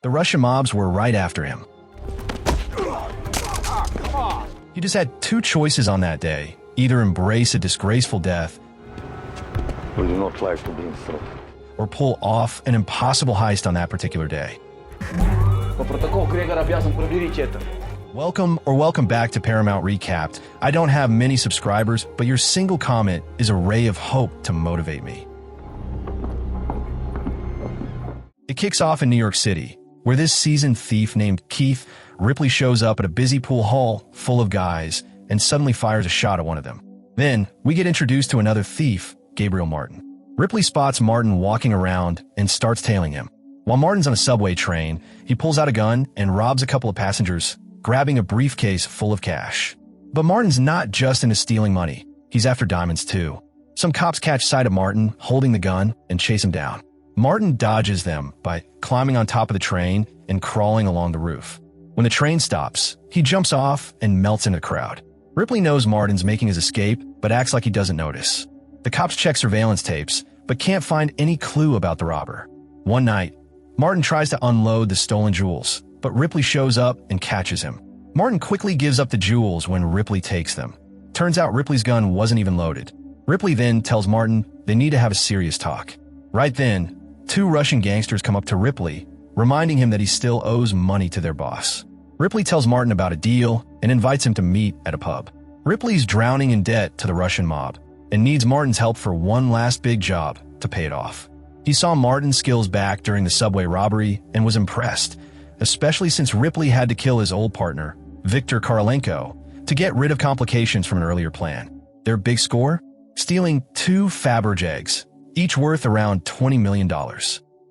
The Russian mobs were right after him. He just had two choices on that day: either embrace a disgraceful death We do not like to be insulted. or pull off an impossible heist on that particular day. Welcome back to Paramount Recapped. I don't have many subscribers, but your single comment is a ray of hope to motivate me. It kicks off in New York City, where this seasoned thief named Keith Ripley shows up at a busy pool hall full of guys and suddenly fires a shot at one of them. Then, we get introduced to another thief, Gabriel Martin. Ripley spots Martin walking around and starts tailing him. While Martin's on a subway train, he pulls out a gun and robs a couple of passengers, grabbing a briefcase full of cash. But Martin's not just into stealing money. He's after diamonds too. Some cops catch sight of Martin holding the gun and chase him down. Martin dodges them by climbing on top of the train and crawling along the roof. When the train stops, he jumps off and melts into the crowd. Ripley knows Martin's making his escape, but acts like he doesn't notice. The cops check surveillance tapes, but can't find any clue about the robber. One night, Martin tries to unload the stolen jewels, but Ripley shows up and catches him. Martin quickly gives up the jewels when Ripley takes them. Turns out Ripley's gun wasn't even loaded. Ripley then tells Martin they need to have a serious talk. Right then, two Russian gangsters come up to Ripley, reminding him that he still owes money to their boss. Ripley tells Martin about a deal and invites him to meet at a pub. Ripley's drowning in debt to the Russian mob and needs Martin's help for one last big job to pay it off. He saw Martin's skills back during the subway robbery and was impressed, especially since Ripley had to kill his old partner, Viktor Korolenko, to get rid of complications from an earlier plan. Their big score? Stealing 2 Faberge eggs, each worth around $20 million.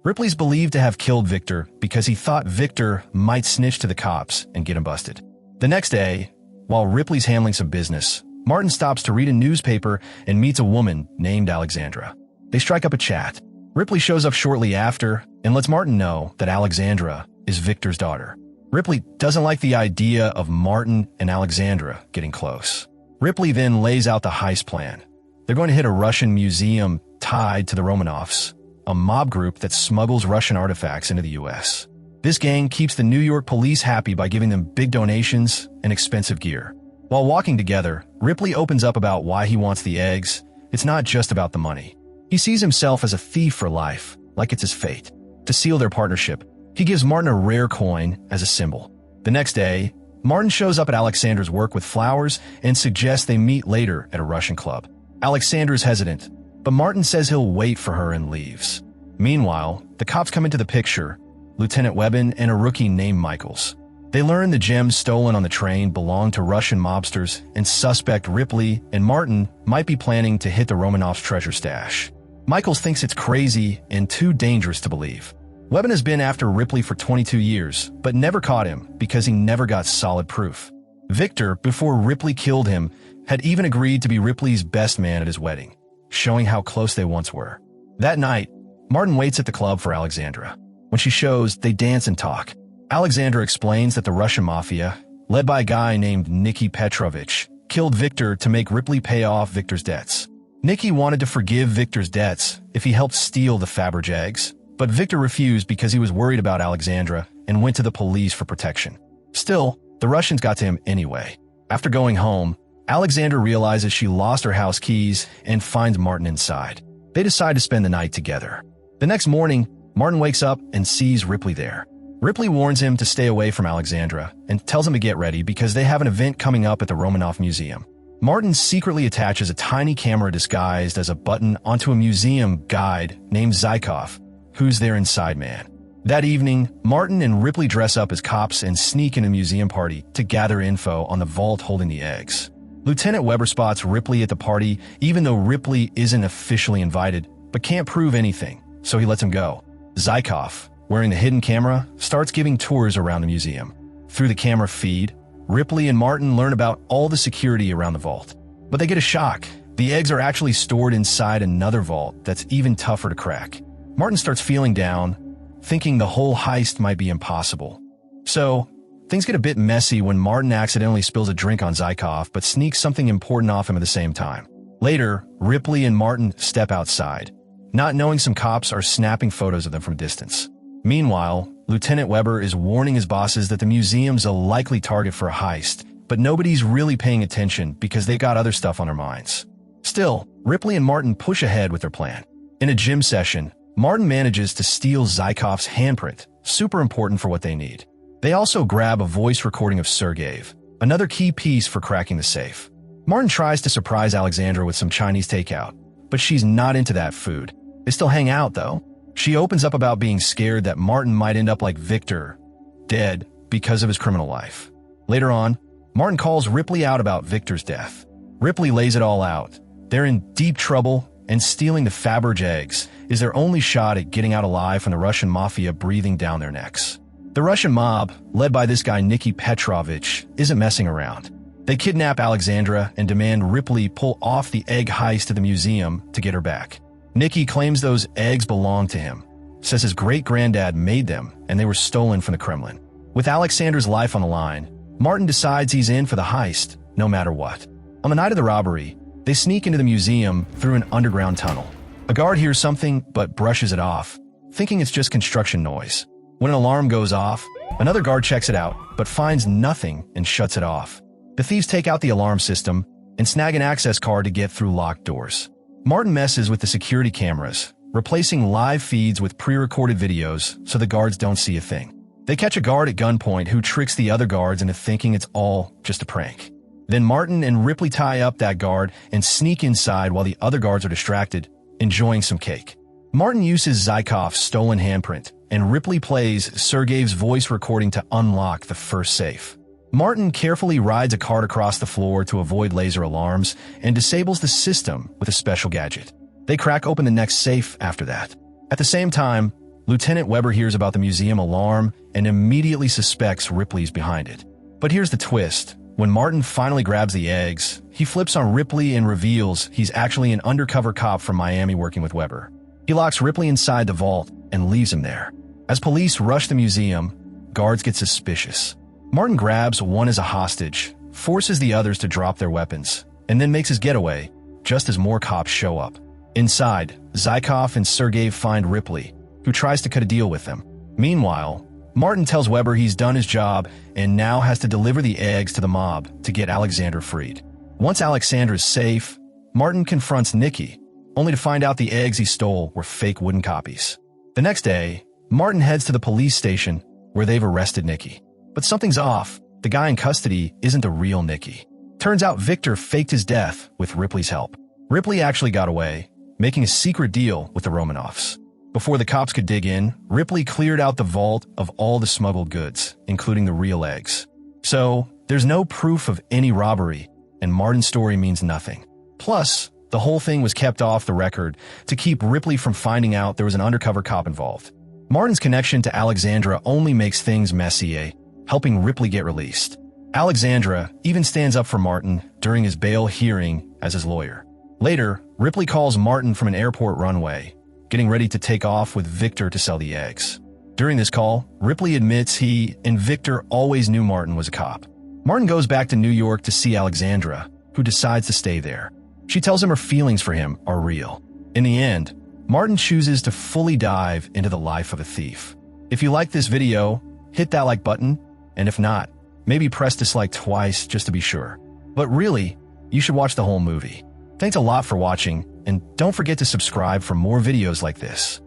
Ripley's believed to have killed Viktor because he thought Viktor might snitch to the cops and get him busted. The next day, while Ripley's handling some business, Martin stops to read a newspaper and meets a woman named Alexandra. They strike up a chat. Ripley shows up shortly after and lets Martin know that Alexandra is Viktor's daughter. Ripley doesn't like the idea of Martin and Alexandra getting close. Ripley then lays out the heist plan. They're going to hit a Russian museum tied to the Romanovs, a mob group that smuggles Russian artifacts into the US. This gang keeps the New York police happy by giving them big donations and expensive gear. While walking together, Ripley opens up about why he wants the eggs. It's not just about the money. He sees himself as a thief for life, like it's his fate. To seal their partnership, he gives Martin a rare coin as a symbol. The next day, Martin shows up at Alexandra's work with flowers and suggests they meet later at a Russian club. Alexandra's hesitant, but Martin says he'll wait for her and leaves. Meanwhile, the cops come into the picture, Lieutenant Wherein and a rookie named Michaels. They learn the gems stolen on the train belong to Russian mobsters and suspect Ripley and Martin might be planning to hit the Romanovs' treasure stash. Michaels thinks it's crazy and too dangerous to believe. Wherein has been after Ripley for 22 years, but never caught him because he never got solid proof. Viktor, before Ripley killed him, had even agreed to be Ripley's best man at his wedding, showing how close they once were. That night, Martin waits at the club for Alexandra. When she shows, they dance and talk. Alexandra explains that the Russian mafia, led by a guy named Nicky Petrovich, killed Viktor to make Ripley pay off Viktor's debts. Nicky wanted to forgive Viktor's debts if he helped steal the Faberge eggs, but Viktor refused because he was worried about Alexandra and went to the police for protection. Still, the Russians got to him anyway. After going home, Alexandra realizes she lost her house keys and finds Martin inside. They decide to spend the night together. The next morning, Martin wakes up and sees Ripley there. Ripley warns him to stay away from Alexandra and tells him to get ready because they have an event coming up at the Romanov Museum. Martin secretly attaches a tiny camera disguised as a button onto a museum guide named Zykov, who's their inside man. That evening, Martin and Ripley dress up as cops and sneak in a museum party to gather info on the vault holding the eggs. Lieutenant Weber spots Ripley at the party even though Ripley isn't officially invited, but can't prove anything, so he lets him go. Zykov, wearing the hidden camera, starts giving tours around the museum. Through the camera feed, Ripley and Martin learn about all the security around the vault. But they get a shock. The eggs are actually stored inside another vault that's even tougher to crack. Martin starts feeling down, thinking the whole heist might be impossible. So, things get a bit messy when Martin accidentally spills a drink on Zykov but sneaks something important off him at the same time. Later, Ripley and Martin step outside, not knowing some cops are snapping photos of them from a distance. Meanwhile, Lieutenant Weber is warning his bosses that the museum's a likely target for a heist, but nobody's really paying attention because they've got other stuff on their minds. Still, Ripley and Martin push ahead with their plan. In a gym session, Martin manages to steal Zykhov's handprint, super important for what they need. They also grab a voice recording of Sergey, another key piece for cracking the safe. Martin tries to surprise Alexandra with some Chinese takeout, but she's not into that food. They still hang out, though. She opens up about being scared that Martin might end up like Victor, dead because of his criminal life. Later on, Martin calls Ripley out about Victor's death. Ripley lays it all out. They're in deep trouble, and stealing the Faberge eggs is their only shot at getting out alive from the Russian mafia breathing down their necks. The Russian mob, led by this guy Nicky Petrovich, isn't messing around. They kidnap Alexandra and demand Ripley pull off the egg heist at the museum to get her back. Nicky claims those eggs belong to him, says his great-granddad made them and they were stolen from the Kremlin. With Alexandra's life on the line, Martin decides he's in for the heist, no matter what. On the night of the robbery, they sneak into the museum through an underground tunnel. A guard hears something but brushes it off, thinking it's just construction noise. When an alarm goes off, another guard checks it out but finds nothing and shuts it off. The thieves take out the alarm system and snag an access card to get through locked doors. Martin messes with the security cameras, replacing live feeds with pre-recorded videos so the guards don't see a thing. They catch a guard at gunpoint who tricks the other guards into thinking it's all just a prank. Then Martin and Ripley tie up that guard and sneak inside while the other guards are distracted, enjoying some cake. Martin uses Zykhov's stolen handprint, and Ripley plays Sergey's voice recording to unlock the first safe. Martin carefully rides a cart across the floor to avoid laser alarms and disables the system with a special gadget. They crack open the next safe after that. At the same time, Lieutenant Weber hears about the museum alarm and immediately suspects Ripley's behind it. But here's the twist. When Martin finally grabs the eggs, he flips on Ripley and reveals he's actually an undercover cop from Miami working with Weber. He locks Ripley inside the vault and leaves him there. As police rush the museum, guards get suspicious. Martin grabs one as a hostage, forces the others to drop their weapons, and then makes his getaway, just as more cops show up. Inside, Zykov and Sergey find Ripley, who tries to cut a deal with them. Meanwhile, Martin tells Weber he's done his job and now has to deliver the eggs to the mob to get Alexandra freed. Once Alexandra's safe, Martin confronts Nicky, only to find out the eggs he stole were fake wooden copies. The next day, Martin heads to the police station where they've arrested Nicky. But something's off. The guy in custody isn't the real Nicky. Turns out Victor faked his death with Ripley's help. Ripley actually got away, making a secret deal with the Romanovs. Before the cops could dig in, Ripley cleared out the vault of all the smuggled goods, including the real eggs. So, there's no proof of any robbery, and Martin's story means nothing. Plus, the whole thing was kept off the record to keep Ripley from finding out there was an undercover cop involved. Martin's connection to Alexandra only makes things messy, helping Ripley get released. Alexandra even stands up for Martin during his bail hearing as his lawyer. Later, Ripley calls Martin from an airport runway, getting ready to take off with Victor to sell the eggs. During this call, Ripley admits he and Victor always knew Martin was a cop. Martin goes back to New York to see Alexandra, who decides to stay there. She tells him her feelings for him are real. In the end, Martin chooses to fully dive into the life of a thief. If you like this video, hit that like button, and if not, maybe press dislike twice just to be sure. But really, you should watch the whole movie. Thanks a lot for watching, and don't forget to subscribe for more videos like this.